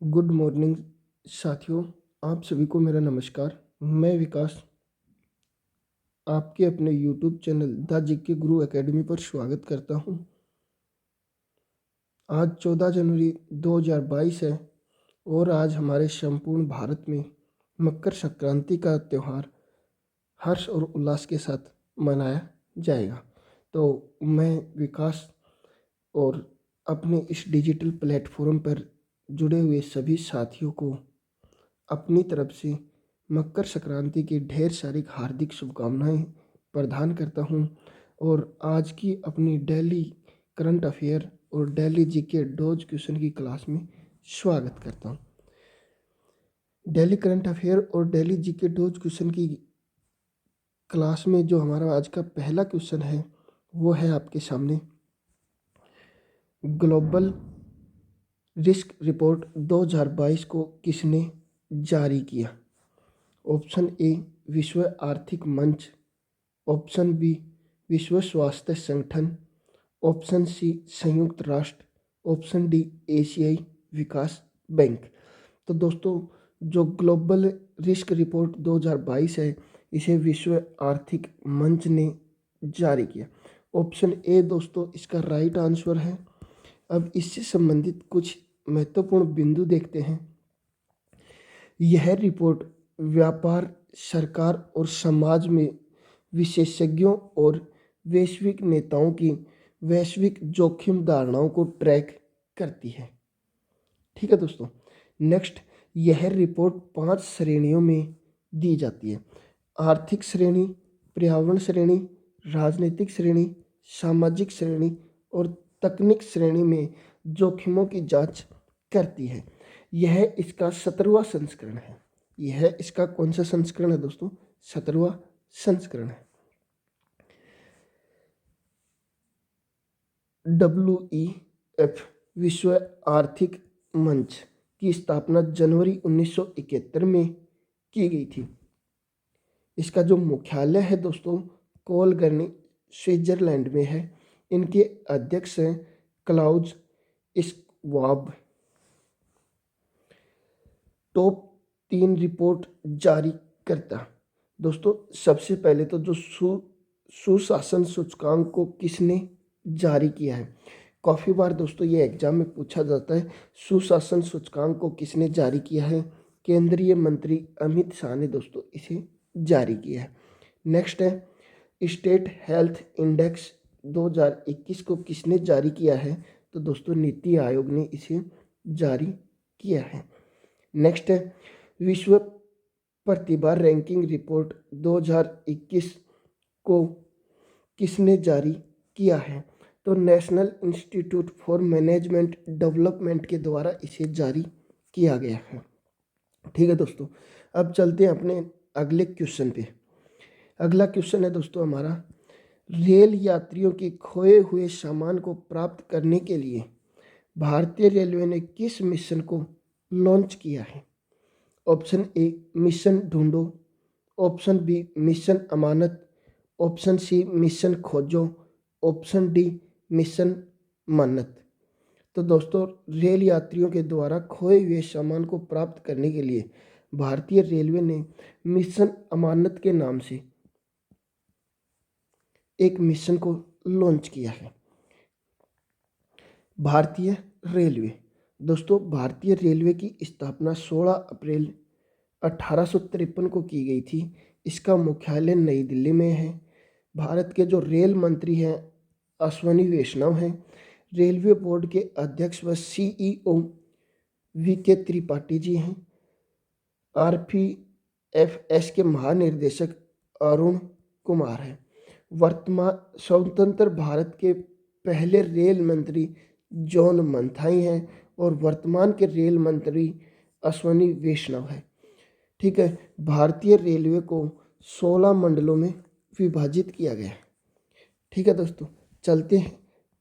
Good morning साथियों। आप सभी को मेरा नमस्कार। मैं विकास आपके अपने YouTube channel the GK Guru academy पर स्वागत करता हूं। आज 14 जनवरी 2022 है और आज हमारे संपूर्ण भारत में मकर संक्रांति का त्यौहार हर्ष और उल्लास के साथ मनाया जाएगा। तो मैं विकास और अपने इस डिजिटल प्लेटफॉर्म पर जुड़े हुए सभी साथियों को अपनी तरफ से मकर संक्रांति की ढेर सारी हार्दिक शुभकामनाएं प्रदान करता हूं और आज की अपनी डेली करंट अफेयर और डेली जीके डोज क्वेश्चन की क्लास में स्वागत करता हूं। डेली करंट अफेयर और डेली जीके डोज क्वेश्चन की क्लास में जो हमारा आज का पहला क्वेश्चन है वो है आपके सामने, ग्लोबल रिस्क रिपोर्ट 2022 को किसने जारी किया? ऑप्शन ए विश्व आर्थिक मंच, ऑप्शन बी विश्व स्वास्थ्य संगठन, ऑप्शन सी संयुक्त राष्ट्र, ऑप्शन डी एशियाई विकास बैंक। तो दोस्तों, जो ग्लोबल रिस्क रिपोर्ट 2022 है इसे विश्व आर्थिक मंच ने जारी किया। ऑप्शन ए दोस्तों इसका राइट आंसर है। अब इससे संबंधित कुछ महत्वपूर्ण बिंदु देखते हैं। यह रिपोर्ट व्यापार, सरकार और समाज में विशेषज्ञों और वैश्विक नेताओं की वैश्विक जोखिम धारणाओं को ट्रैक करती है। ठीक है दोस्तों। नेक्स्ट, यह रिपोर्ट 5 श्रेणियों में दी जाती है। आर्थिक श्रेणी, पर्यावरण श्रेणी, राजनीतिक श्रेणी, सामाजिक श्रेणी और तकनीक श्रेणी में जोखिमों की जांच करती है। यह इसका 17वां संस्करण है। यह इसका कौन सा संस्करण है दोस्तों? 17वां संस्करण है। WEF विश्व आर्थिक मंच की स्थापना जनवरी 1971 में की गई थी। इसका जो मुख्यालय है दोस्तों कोलगर्नी स्विट्जरलैंड में है। इनके अध्यक्ष हैं क्लाउज श्वाब। टॉप 3 रिपोर्ट जारी करता। दोस्तों सबसे पहले तो जो सुशासन सूचकांक को किसने जारी किया है? काफ़ी बार दोस्तों ये एग्जाम में पूछा जाता है, सुशासन सूचकांक को किसने जारी किया है? केंद्रीय मंत्री अमित शाह ने दोस्तों इसे जारी किया है। नेक्स्ट है स्टेट हेल्थ इंडेक्स 2021 को किसने जारी किया है? तो दोस्तों नीति आयोग ने इसे जारी किया है। नेक्स्ट है विश्व प्रतिभा रैंकिंग रिपोर्ट 2021 को किसने जारी किया है? तो national institute for management development के द्वारा इसे जारी किया गया है। ठीक है दोस्तों, अब चलते हैं अपने अगले क्वेश्चन पे। अगला क्वेश्चन है दोस्तों हमारा, रेल यात्रियों के खोए हुए सामान को प्राप्त करने के लिए भारतीय रेलवे ने किस मिशन को लॉन्च किया है? ऑप्शन ए मिशन ढूंढो, ऑप्शन बी मिशन अमानत, ऑप्शन सी मिशन खोजो, ऑप्शन डी मिशन मन्नत। तो दोस्तों रेल यात्रियों के द्वारा खोए हुए सामान को प्राप्त करने के लिए भारतीय रेलवे ने मिशन अमानत के नाम से एक मिशन को लॉन्च किया है। भारतीय रेलवे दोस्तों, भारतीय रेलवे की स्थापना 16 अप्रैल 1853 को की गई थी। इसका मुख्यालय नई दिल्ली में है। भारत के जो रेल मंत्री हैं अश्वनी वैष्णव हैं। रेलवे बोर्ड के अध्यक्ष व CEO VK त्रिपाठी जी हैं। RPFS के महानिर्देशक अरुण कुमार हैं। वर्तमान स्वतंत्र भारत के पहले रेल मंत्री जॉन मंथाई हैं और वर्तमान के रेल मंत्री अश्वनी वैष्णव हैं। ठीक है, भारतीय रेलवे को 16 मंडलों में विभाजित किया गया है। ठीक है दोस्तों, चलते हैं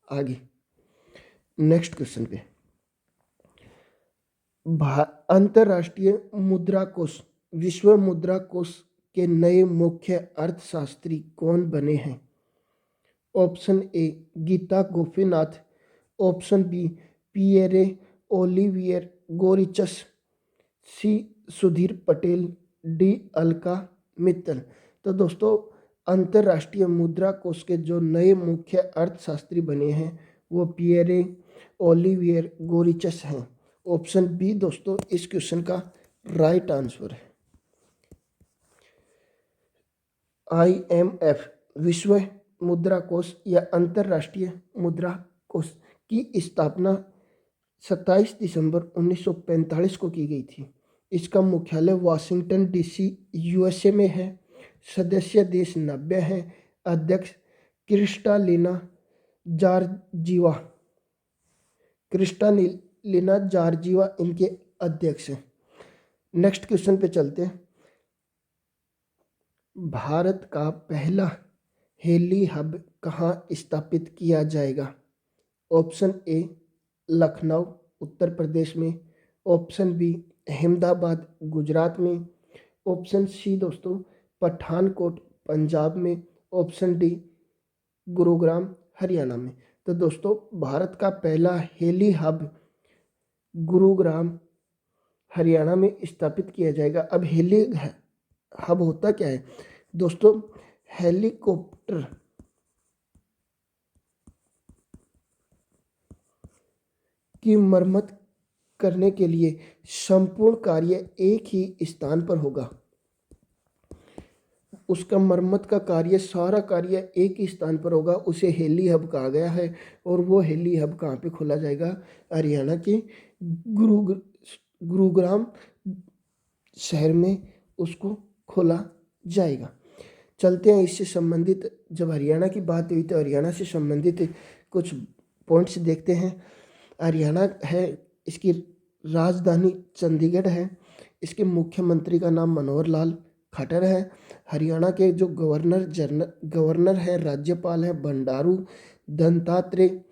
आगे नेक्स्ट क्वेश्चन पे। अंतर्राष्ट्रीय मुद्रा कोष, विश्व मुद्रा कोष के नए मुख्य अर्थशास्त्री कौन बने हैं? Option A Gita Gopinath, option B Pierre Olivier Gourinchas, C Sudhir Patel, D Alka Mittal. तो दोस्तों अंतर्राष्ट्रीय मुद्रा कोष के जो नए मुख्य अर्थशास्त्री बने हैं वो पियरे ओलिवियर गोरिचस हैं। ऑप्शन बी दोस्तों इस क्वेश्चन का राइट आंसर है। IMF विश्व मुद्रा कोष या अंतर्राष्ट्रीय मुद्रा कोष की स्थापना 27 दिसंबर 1945 को की गई थी। इसका मुख्यालय वाशिंगटन DC USA में है। सदस्य देश 90 हैं। अध्यक्ष क्रिस्टालिना जॉर्जिवा इनके अध्यक्ष हैं। नेक्स्ट क्वेश्चन पे चलते हैं। भारत का पहला हेली हब कहाँ स्थापित किया जाएगा? ऑप्शन ए लखनऊ उत्तर प्रदेश में, ऑप्शन बी अहमदाबाद गुजरात में, ऑप्शन सी दोस्तों पठानकोट पंजाब में, ऑप्शन डी गुरुग्राम हरियाणा में। तो दोस्तों भारत का पहला हेली हब गुरुग्राम हरियाणा में स्थापित किया जाएगा। अब हेली हब होता क्या है दोस्तों? हेलीकॉप्टर की मरम्मत करने के लिए संपूर्ण कार्य एक ही स्थान पर होगा। उसका मरम्मत का कार्य सारा कार्य एक ही स्थान पर होगा, उसे हेली हब कहा गया है। और वो हेली हब कहाँ पे खोला जाएगा? हरियाणा के गुरुग्राम शहर में उसको खोला जाएगा। चलते हैं इससे संबंधित, जब हरियाणा की बात हुई तो हरियाणा से संबंधित कुछ पॉइंट्स देखते हैं। हरियाणा है, इसकी राजधानी चंडीगढ़ है। इसके मुख्यमंत्री का नाम मनोहर लाल खट्टर है। हरियाणा के जो गवर्नर है, राज्यपाल है बंडारू दत्तात्रेय।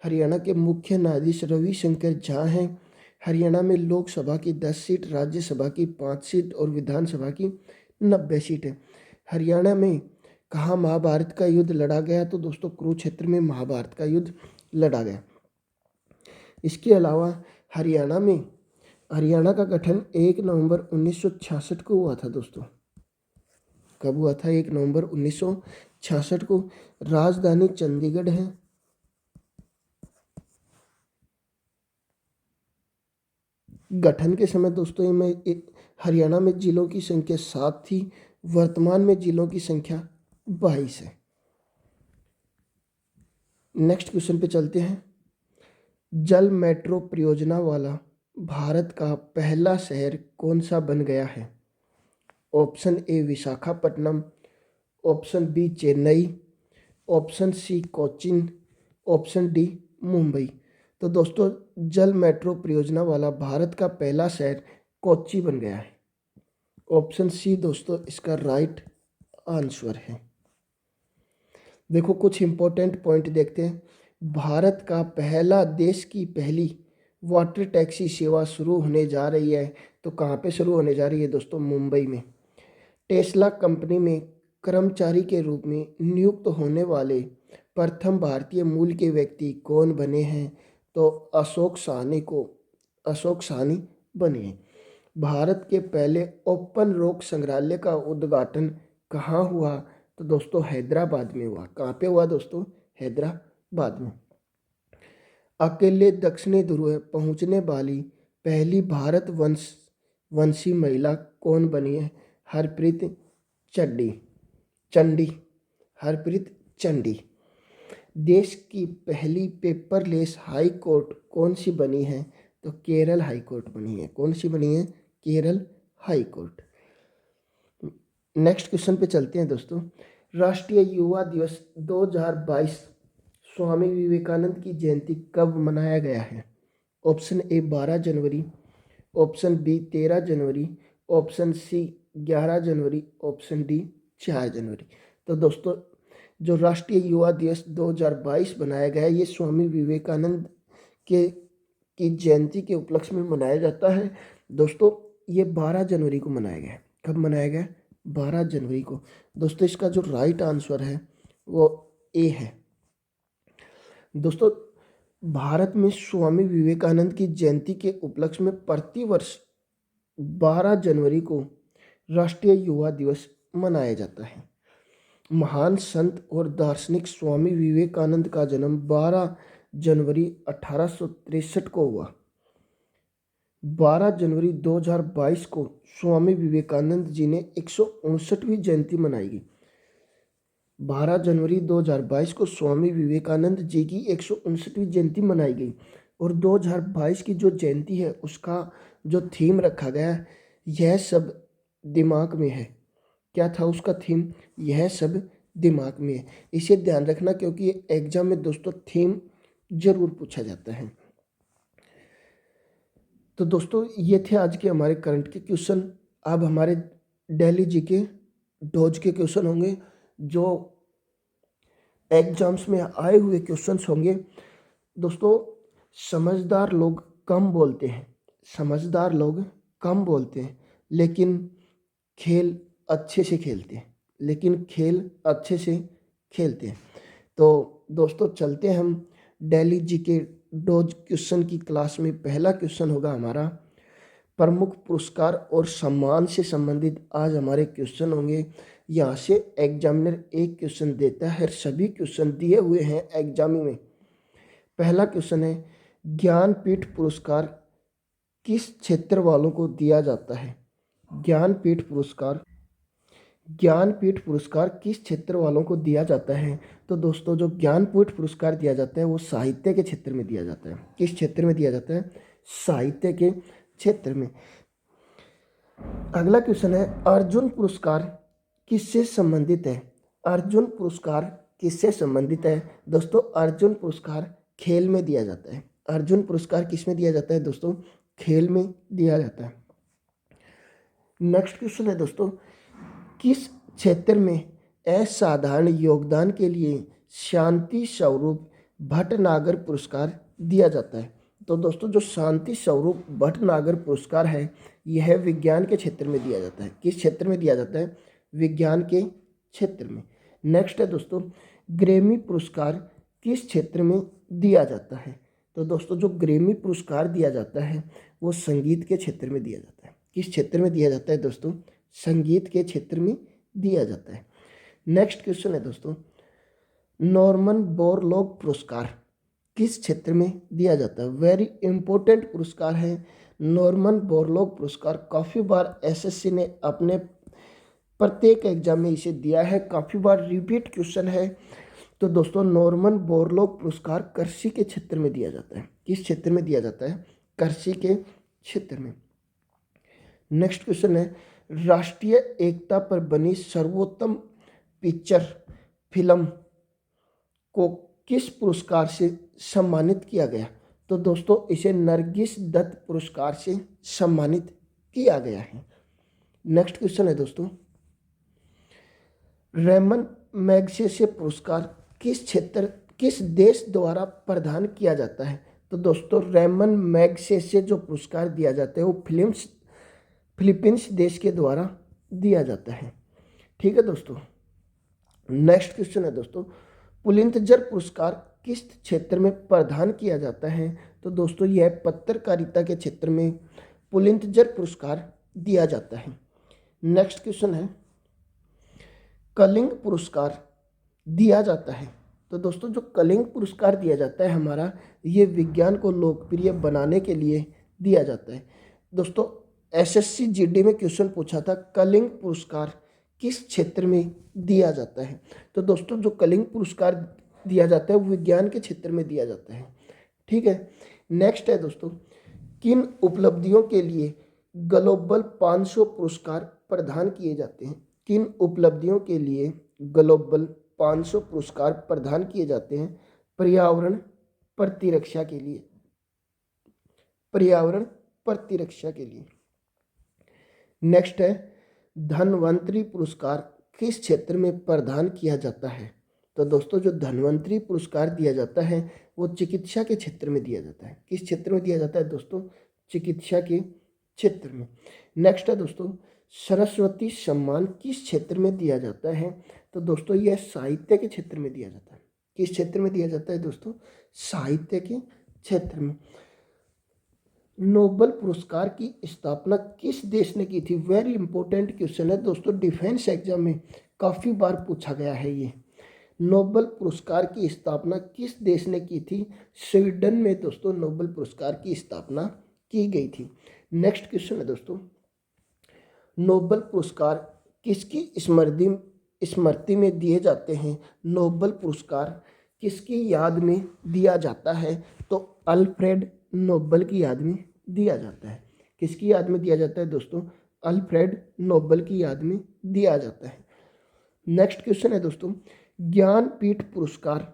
हरियाणा के मुख्य न्यायाधीश रविशंकर झा हैं। हरियाणा में लोकसभा की 10 सीट, राज्यसभा की 5 सीट और विधानसभा की 90 सीट है। हरियाणा में कहाँ महाभारत का युद्ध लड़ा गया? तो दोस्तों कुरुक्षेत्र में महाभारत का युद्ध लड़ा गया। इसके अलावा हरियाणा का गठन 1 नवंबर 1966 को हुआ था दोस्तों। कब हुआ था? 1 नवंबर 1966 को। राजधानी चंडीगढ़ है। गठन के समय दोस्तों हरियाणा में जिलों की संख्या 7 थी। वर्तमान में जिलों की संख्या 22 है। नेक्स्ट क्वेश्चन पे चलते हैं। जल मेट्रो परियोजना वाला भारत का पहला शहर कौन सा बन गया है? Option A Visakhapatnam, option B Chennai, option C Cochin, option D Mumbai. तो दोस्तों जल मेट्रो परियोजना वाला भारत का पहला शहर कोच्चि बन गया है। ऑप्शन सी दोस्तों इसका राइट आंसर है। देखो कुछ इंपॉर्टेंट पॉइंट देखते हैं। भारत का पहला, देश की पहली वाटर टैक्सी सेवा शुरू होने जा रही है। तो कहाँ पे शुरू होने जा रही है दोस्तों? मुंबई में। टेस्ला कंपनी में कर्मचारी के रूप में नियुक्त होने वाले प्रथम भारतीय मूल के व्यक्ति कौन बने हैं? तो अशोक साहनी बने हैं। भारत के पहले ओपन रॉक संग्रहालय का उद्घाटन कहाँ हुआ? तो दोस्तों हैदराबाद में हुआ। कहाँ पे हुआ दोस्तों? हैदराबाद में। अकेले दक्षिणी ध्रुव पहुँचने वाली पहली भारत वंशी महिला कौन बनी है? हरप्रीत चंडी। देश की पहली पेपरलेस हाई कोर्ट कौन सी बनी है? तो केरल हाई कोर्ट बनी है। कौन सी बनी है? Kerala high court. Next question पे चलते हैं दोस्तों। राष्ट्रीय युवा दिवस 2022 स्वामी विवेकानंद की जयंती कब मनाया गया है? ऑप्शन ए 12 जनवरी, ऑप्शन बी 13 जनवरी, ऑप्शन सी 11 जनवरी, ऑप्शन डी 4 जनवरी। तो दोस्तों जो राष्ट्रीय युवा दिवस 2022 बनाया गया है ये स्वामी विवेकानंद की जयंती के उपलक्ष्य में मनाया जाता है। दोस्तों ये 12 जनवरी को मनाया गया है। कब मनाया गया? 12 जनवरी को। दोस्तों इसका जो राइट आंसर है वो ए है। दोस्तों भारत में स्वामी विवेकानंद की जयंती के उपलक्ष्य में प्रतिवर्ष 12 जनवरी को राष्ट्रीय युवा दिवस मनाया जाता है। महान संत और दार्शनिक स्वामी विवेकानंद का जन्म 12 जनवरी 1863 को हुआ। 12 जनवरी 2022 को स्वामी विवेकानंद जी ने 159वीं जयंती मनाई गई। 12 जनवरी 2022 को स्वामी विवेकानंद जी की 159वीं जयंती मनाई गई और 2022 की जो जयंती है उसका जो थीम रखा गया है, यह सब दिमाग में है। क्या था उसका थीम? यह सब दिमाग में है। इसे ध्यान रखना क्योंकि एग्जाम में दोस्तों थीम जरूर पूछा जाता है। तो दोस्तों ये थे आज के हमारे करंट के क्वेश्चन। अब हमारे डेली जीके डोज के क्वेश्चन होंगे जो एग्जाम्स में आए हुए क्वेश्चंस होंगे। दोस्तों समझदार लोग कम बोलते हैं, समझदार लोग कम बोलते हैं लेकिन खेल अच्छे से खेलते हैं, लेकिन खेल अच्छे से खेलते हैं। तो दोस्तों चलते हैं हम डेली जीके डोज क्वेश्चन की क्लास में। पहला क्वेश्चन होगा हमारा प्रमुख पुरस्कार और सम्मान से संबंधित आज हमारे क्वेश्चन होंगे। यहाँ से एग्जामिनर एक क्वेश्चन देता है, सभी क्वेश्चन दिए हुए हैं एग्जाम में। पहला क्वेश्चन है ज्ञानपीठ पुरस्कार किस क्षेत्र वालों को दिया जाता है? ज्ञानपीठ पुरस्कार किस क्षेत्र वालों को दिया जाता है? तो दोस्तों जो ज्ञानपीठ पुरस्कार दिया जाता है वो साहित्य के क्षेत्र में दिया जाता है। किस क्षेत्र में दिया जाता है? साहित्य के क्षेत्र में। अगला क्वेश्चन है अर्जुन पुरस्कार किससे संबंधित है? अर्जुन पुरस्कार किससे संबंधित है? दोस्तों अर्जुन पुरस्कार खेल में दिया जाता है। अर्जुन पुरस्कार किस में दिया जाता है दोस्तों? खेल में दिया जाता है। नेक्स्ट क्वेश्चन है दोस्तों किस क्षेत्र में असाधारण योगदान के लिए शांति स्वरूप भटनागर पुरस्कार दिया जाता है? तो दोस्तों जो शांति स्वरूप भटनागर पुरस्कार है यह विज्ञान के क्षेत्र में दिया जाता है। किस क्षेत्र में दिया जाता है? विज्ञान के क्षेत्र में। नेक्स्ट है दोस्तों ग्रैमी पुरस्कार किस क्षेत्र में दिया जाता है? तो दोस्तों जो ग्रैमी पुरस्कार दिया जाता है वो संगीत के क्षेत्र में दिया जाता है। किस क्षेत्र में दिया जाता है दोस्तों? संगीत के क्षेत्र में दिया जाता है। नेक्स्ट क्वेश्चन है दोस्तों नॉर्मन बोरलॉग पुरस्कार किस क्षेत्र में दिया जाता है? वेरी इंपॉर्टेंट पुरस्कार है नॉर्मन बोरलॉग पुरस्कार। काफ़ी बार एसएससी ने अपने प्रत्येक एग्जाम में इसे दिया है, काफ़ी बार रिपीट क्वेश्चन है। तो दोस्तों नॉर्मन बोरलॉग पुरस्कार कृषि के क्षेत्र में दिया जाता है। किस क्षेत्र में दिया जाता है? कृषि के क्षेत्र में। नेक्स्ट क्वेश्चन है राष्ट्रीय एकता पर बनी सर्वोत्तम पिक्चर फिल्म को किस पुरस्कार से सम्मानित किया गया? तो दोस्तों इसे नरगिस दत्त पुरस्कार से सम्मानित किया गया है। नेक्स्ट क्वेश्चन है दोस्तों रेमन मैगसेसे पुरस्कार किस देश द्वारा प्रदान किया जाता है? तो दोस्तों रेमन मैगसेसे जो पुरस्कार दिया जाता है वो फिलीपींस देश के द्वारा दिया जाता है। ठीक है दोस्तों। नेक्स्ट क्वेश्चन है दोस्तों पुलित्जर पुरस्कार किस क्षेत्र में प्रदान किया जाता है? तो दोस्तों यह पत्रकारिता के क्षेत्र में पुलित्जर पुरस्कार दिया जाता है। नेक्स्ट क्वेश्चन है कलिंग पुरस्कार दिया जाता है। तो दोस्तों जो कलिंग पुरस्कार दिया जाता है हमारा ये विज्ञान को लोकप्रिय बनाने के लिए दिया जाता है। दोस्तों एसएससी जीडी में क्वेश्चन पूछा था कलिंग पुरस्कार किस क्षेत्र में दिया जाता है? तो दोस्तों जो कलिंग पुरस्कार दिया जाता है वो विज्ञान के क्षेत्र में दिया जाता है। ठीक है। नेक्स्ट है दोस्तों किन उपलब्धियों के लिए ग्लोबल 500 पुरस्कार प्रदान किए जाते हैं? किन उपलब्धियों के लिए ग्लोबल 500 पुरस्कार प्रदान किए जाते हैं? पर्यावरण प्रतिरक्षा के लिए। पर्यावरण प्रतिरक्षा के लिए। नेक्स्ट है धन्वंतरी पुरस्कार किस क्षेत्र में प्रदान किया जाता है? तो दोस्तों जो धन्वंतरी पुरस्कार दिया जाता है वो चिकित्सा के क्षेत्र में दिया जाता है। किस क्षेत्र में दिया जाता है दोस्तों? चिकित्सा के क्षेत्र में। नेक्स्ट है दोस्तों सरस्वती सम्मान किस क्षेत्र में दिया जाता है? तो दोस्तों यह साहित्य के क्षेत्र में दिया जाता है। किस क्षेत्र में दिया जाता है दोस्तों? साहित्य के क्षेत्र में। नोबेल पुरस्कार की स्थापना किस देश ने की थी? वेरी इंपॉर्टेंट क्वेश्चन है दोस्तों, डिफेंस एग्जाम में काफ़ी बार पूछा गया है ये। नोबेल पुरस्कार की स्थापना किस देश ने की थी? स्वीडन में दोस्तों नोबेल पुरस्कार की स्थापना की गई थी। नेक्स्ट क्वेश्चन है दोस्तों, नोबेल पुरस्कार किसकी स्मृति में दिए जाते हैं? नोबेल पुरस्कार किसकी याद में दिया जाता है? तो अल्फ्रेड नोबेल की याद में दिया जाता है। किसकी याद में दिया जाता है दोस्तों? अल्फ्रेड नोबेल की याद में दिया जाता है। नेक्स्ट क्वेश्चन है दोस्तों, ज्ञानपीठ पुरस्कार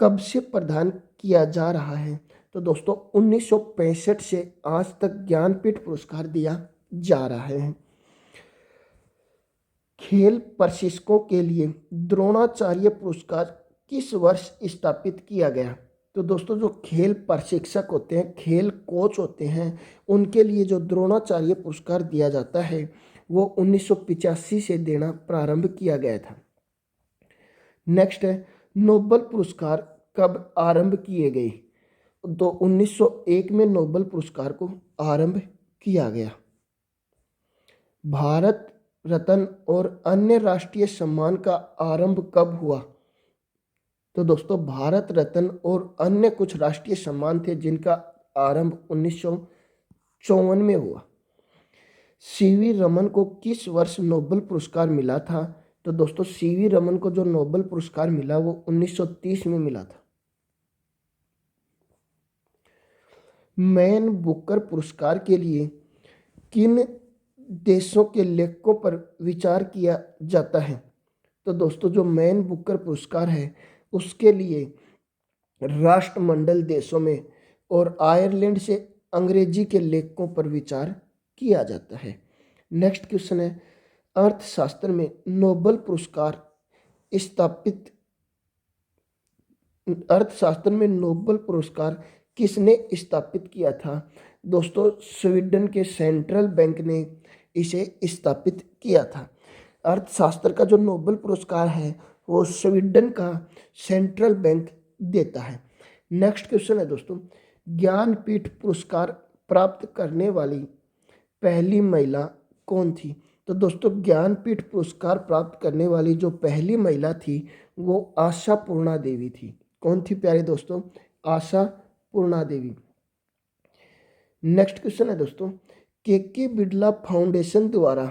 कब से प्रदान किया जा रहा है? तो दोस्तों 1965 से आज तक ज्ञानपीठ पुरस्कार दिया जा रहा है। खेल प्रशिक्षकों के लिए द्रोणाचार्य पुरस्कार किस वर्ष स्थापित किया गया? तो दोस्तों जो खेल प्रशिक्षक होते हैं, खेल कोच होते हैं, उनके लिए जो द्रोणाचार्य पुरस्कार दिया जाता है वो 1985 से देना प्रारंभ किया गया था। नेक्स्ट है, नोबेल पुरस्कार कब आरंभ किए गए? तो 1901 में नोबेल पुरस्कार को आरंभ किया गया। भारत रत्न और अन्य राष्ट्रीय सम्मान का आरंभ कब हुआ? तो दोस्तों भारत रत्न और अन्य कुछ राष्ट्रीय सम्मान थे जिनका आरंभ 1954 में हुआ। सीवी रमन को किस वर्ष नोबेल पुरस्कार मिला था? तो दोस्तों सीवी रमन को जो नोबेल पुरस्कार मिला वो 1930 में मिला था। मैन बुकर पुरस्कार के लिए किन देशों के लेखकों पर विचार किया जाता है? तो दोस्तों जो मैन बुकर पुरस्कार है उसके लिए राष्ट्रमंडल देशों में और आयरलैंड से अंग्रेजी के लेखकों पर विचार किया जाता है। नेक्स्ट क्वेश्चन है, अर्थशास्त्र में नोबेल पुरस्कार स्थापित अर्थशास्त्र में नोबेल पुरस्कार किसने स्थापित किया था? दोस्तों स्वीडन के सेंट्रल बैंक ने इसे स्थापित किया था। अर्थशास्त्र का जो नोबेल पुरस्कार है वो स्वीडन का सेंट्रल बैंक देता है। नेक्स्ट क्वेश्चन है दोस्तों, ज्ञानपीठ पुरस्कार प्राप्त करने वाली पहली महिला कौन थी? तो दोस्तों ज्ञानपीठ पुरस्कार प्राप्त करने वाली जो पहली महिला थी वो आशा पूर्णा देवी थी। कौन थी प्यारे दोस्तों? आशा पूर्णा देवी। नेक्स्ट क्वेश्चन है दोस्तों, के बिड़ला फाउंडेशन द्वारा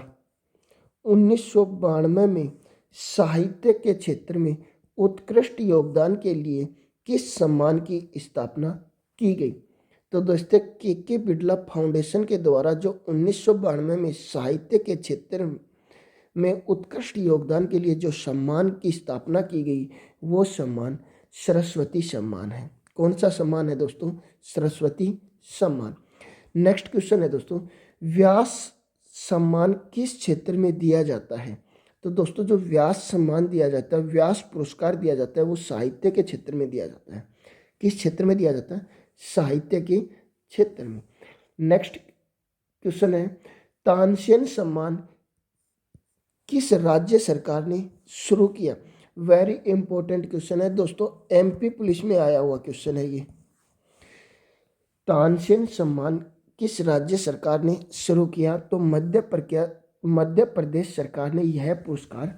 1992 में साहित्य के क्षेत्र में उत्कृष्ट योगदान के लिए किस सम्मान की स्थापना की गई? तो दोस्तों के बिड़ला फाउंडेशन के द्वारा जो 1992 में साहित्य के क्षेत्र में उत्कृष्ट योगदान के लिए जो सम्मान की स्थापना की गई वो सम्मान सरस्वती सम्मान है। कौन सा सम्मान है दोस्तों? सरस्वती सम्मान। नेक्स्ट क्वेश्चन है दोस्तों, व्यास सम्मान किस क्षेत्र में दिया जाता है? तो दोस्तों जो व्यास सम्मान दिया जाता है, व्यास पुरस्कार दिया जाता है वो साहित्य के क्षेत्र में दिया जाता है। किस क्षेत्र में दिया जाता है? साहित्य के क्षेत्र में। नेक्स्ट क्वेश्चन है, तानसेन सम्मान किस राज्य सरकार ने शुरू किया? वेरी इंपॉर्टेंट क्वेश्चन है दोस्तों, एमपी पुलिस में आया हुआ क्वेश्चन है ये। तानसेन सम्मान किस राज्य सरकार ने शुरू किया? तो मध्य प्रदेश सरकार ने यह पुरस्कार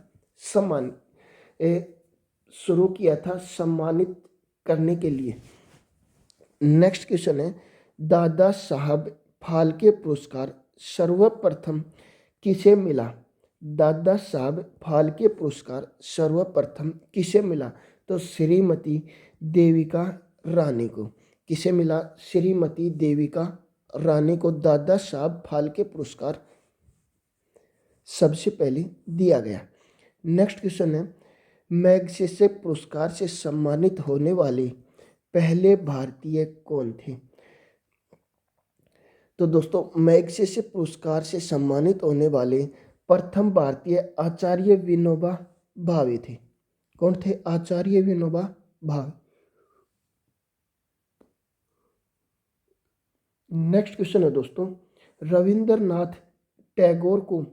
शुरू किया था सम्मानित करने के लिए। नेक्स्ट क्वेश्चन है, दादा साहब फाल्के पुरस्कार सर्वप्रथम किसे मिला? दादा साहब फाल्के पुरस्कार सर्वप्रथम किसे मिला? तो श्रीमती देविका रानी को। किसे मिला? श्रीमती देविका रानी को दादा साहब फाल्के पुरस्कार सबसे पहले दिया गया। नेक्स्ट क्वेश्चन है, मैग्सेसे पुरस्कार से सम्मानित होने वाले पहले भारतीय कौन थे? तो दोस्तों मैग्सेसे पुरस्कार से सम्मानित होने वाले प्रथम भारतीय आचार्य विनोबा भावे थे। कौन थे? आचार्य विनोबा भावे। नेक्स्ट क्वेश्चन है दोस्तों, रविंद्रनाथ टैगोर को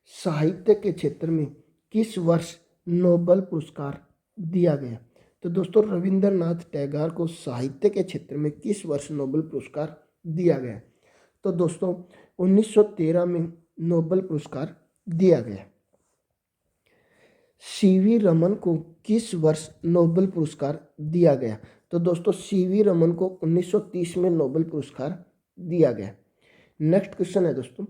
साहित्य के क्षेत्र में किस वर्ष नोबेल पुरस्कार दिया गया? तो दोस्तों रविंद्रनाथ टैगोर को साहित्य के क्षेत्र में किस वर्ष नोबेल पुरस्कार दिया गया? तो दोस्तों 1913 में नोबेल पुरस्कार दिया गया। सीवी रमन को किस वर्ष नोबेल पुरस्कार दिया गया? तो दोस्तों सीवी रमन को 1930 में नोबेल पुरस्कार दिया गया। नेक्स्ट क्वेश्चन है दोस्तों,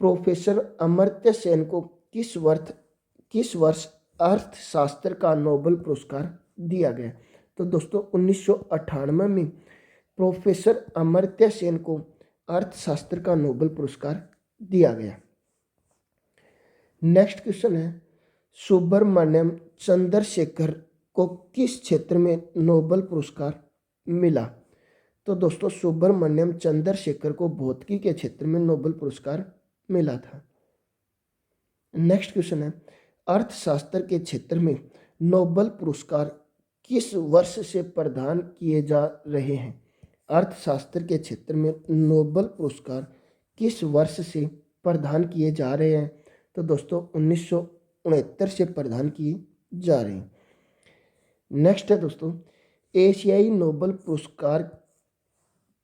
प्रोफेसर अमर्त्य सेन को किस वर्ष अर्थशास्त्र का नोबेल पुरस्कार दिया गया? तो दोस्तों 1998 में प्रोफेसर अमर्त्य सेन को अर्थशास्त्र का नोबेल पुरस्कार दिया गया। नेक्स्ट क्वेश्चन है, सुब्रमण्यम चंद्रशेखर को किस क्षेत्र में नोबेल पुरस्कार मिला? तो दोस्तों सुब्रमण्यम चंद्रशेखर को भौतिकी के क्षेत्र में नोबेल पुरस्कार मिला था। नेक्स्ट क्वेश्चन है, अर्थशास्त्र के क्षेत्र में नोबेल पुरस्कार किस वर्ष से प्रदान किए जा रहे हैं? अर्थशास्त्र के क्षेत्र में नोबेल पुरस्कार किस वर्ष से प्रदान किए जा रहे हैं? तो दोस्तों 1969 से प्रदान किए जा रहे हैं। नेक्स्ट है दोस्तों, एशियाई नोबेल पुरस्कार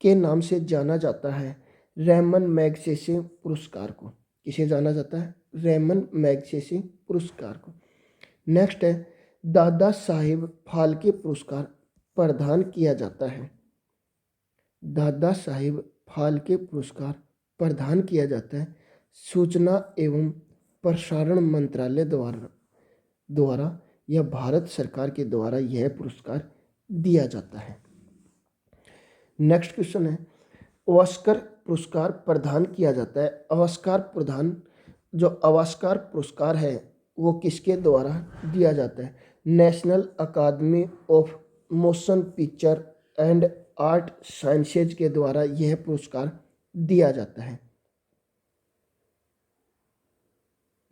के नाम से जाना जाता है रैमन मैगसेसे पुरस्कार को। किसे जाना जाता है? रैमन मैगसेसे पुरस्कार को। नेक्स्ट है, दादा साहेब फाल्के पुरस्कार प्रदान किया जाता है। दादा साहेब फाल्के पुरस्कार प्रदान किया जाता है सूचना एवं प्रसारण मंत्रालय द्वारा या भारत सरकार के द्वारा यह पुरस्कार दिया जाता है। नेक्स्ट क्वेश्चन है, ऑस्कर पुरस्कार प्रदान किया जाता है। ऑस्कार पुरस्कार है वो किसके द्वारा दिया जाता है? National Academy of Motion Picture and Art Sciences के द्वारा यह पुरस्कार दिया जाता है।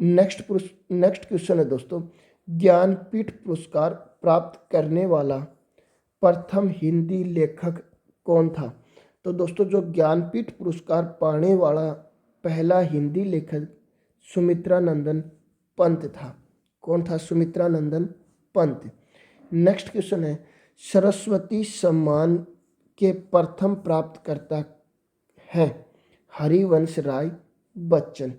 नेक्स्ट क्वेश्चन है दोस्तों, ज्ञानपीठ पुरस्कार प्राप्त करने वाला प्रथम हिंदी लेखक कौन था? तो दोस्तों जो ज्ञानपीठ पुरस्कार पाने वाला पहला हिंदी लेखक सुमित्रा नंदन पंत था। कौन था? सुमित्रा नंदन पंत। नेक्स्ट क्वेश्चन है, सरस्वती सम्मान के प्रथम प्राप्तकर्ता हैं हरिवंश राय बच्चन।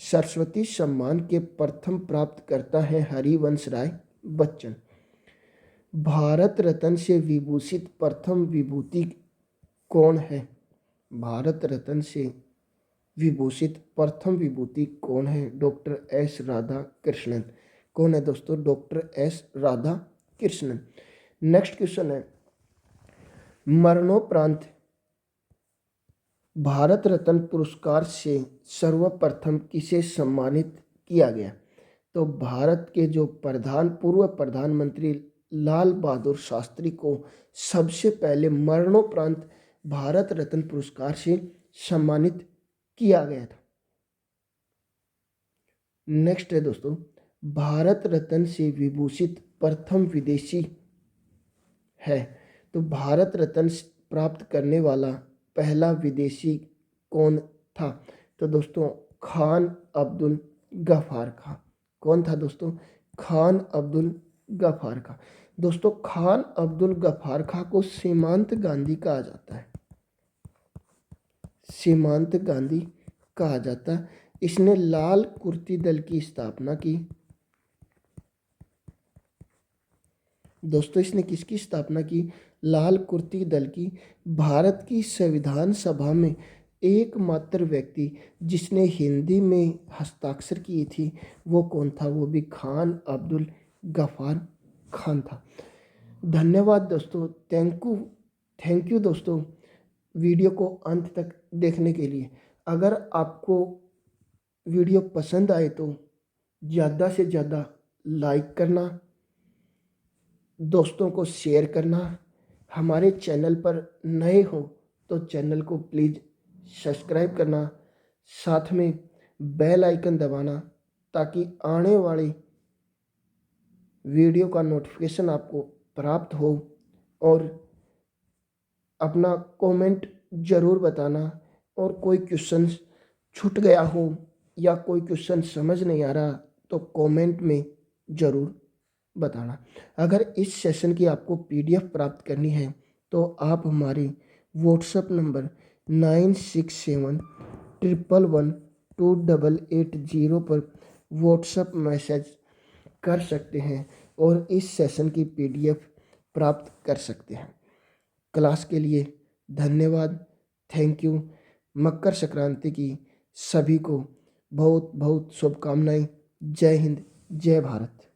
सरस्वती सम्मान के प्रथम प्राप्तकर्ता हैं हरिवंश राय बच्चन। भारत रत्न से विभूषित प्रथम विभूति कौन है? भारत रत्न से विभूषित प्रथम विभूति कौन है? Doctor S Radha Krishnan. कौन है दोस्तों? Doctor S Radha Krishnan. Next question है, मरणोपरांत भारत रत्न पुरस्कार से सर्वप्रथम किसे सम्मानित किया गया? तो भारत के जो पूर्व प्रधानमंत्री लाल बहादुर शास्त्री को सबसे पहले मरणोपरांत भारत रत्न पुरस्कार से सम्मानित किया गया था। नेक्स्ट है दोस्तों, भारत रत्न से विभूषित प्रथम विदेशी है। तो भारत रत्न प्राप्त करने वाला पहला विदेशी कौन था? तो दोस्तों खान अब्दुल गफ्फार खां। कौन था दोस्तों? खान अब्दुल गफ्फार खां। दोस्तों खान अब्दुल गफ्फार खां को सीमांत गांधी कहा जाता है। सीमांत गांधी कहा जाता है। इसने लाल कुर्ती दल की स्थापना की। दोस्तों इसने किसकी स्थापना की? लाल कुर्ती दल की। भारत की संविधान सभा में एकमात्र व्यक्ति जिसने हिंदी में हस्ताक्षर किए थी वो कौन था? वो भी खान अब्दुल गफ्फार खान था। धन्यवाद दोस्तों। थैंक यू दोस्तों वीडियो को अंत तक देखने के लिए। अगर आपको वीडियो पसंद आए तो ज़्यादा से ज़्यादा लाइक करना, दोस्तों को शेयर करना। हमारे चैनल पर नए हो तो चैनल को प्लीज़ सब्सक्राइब करना, साथ में बेल आइकन दबाना ताकि आने वाली वीडियो का नोटिफिकेशन आपको प्राप्त हो। और अपना कमेंट ज़रूर बताना। और कोई क्वेश्चन छूट गया हो या कोई क्वेश्चन समझ नहीं आ रहा तो कमेंट में ज़रूर बताना। अगर इस सेशन की आपको पीडीएफ प्राप्त करनी है तो आप हमारे व्हाट्सएप नंबर 9671112880 पर व्हाट्सएप मैसेज कर सकते हैं और इस सेशन की पीडीएफ प्राप्त कर सकते हैं। क्लास के लिए धन्यवाद। Thank you. मकर संक्रांति की सभी को बहुत बहुत शुभकामनाएं। जय हिंद, जय भारत।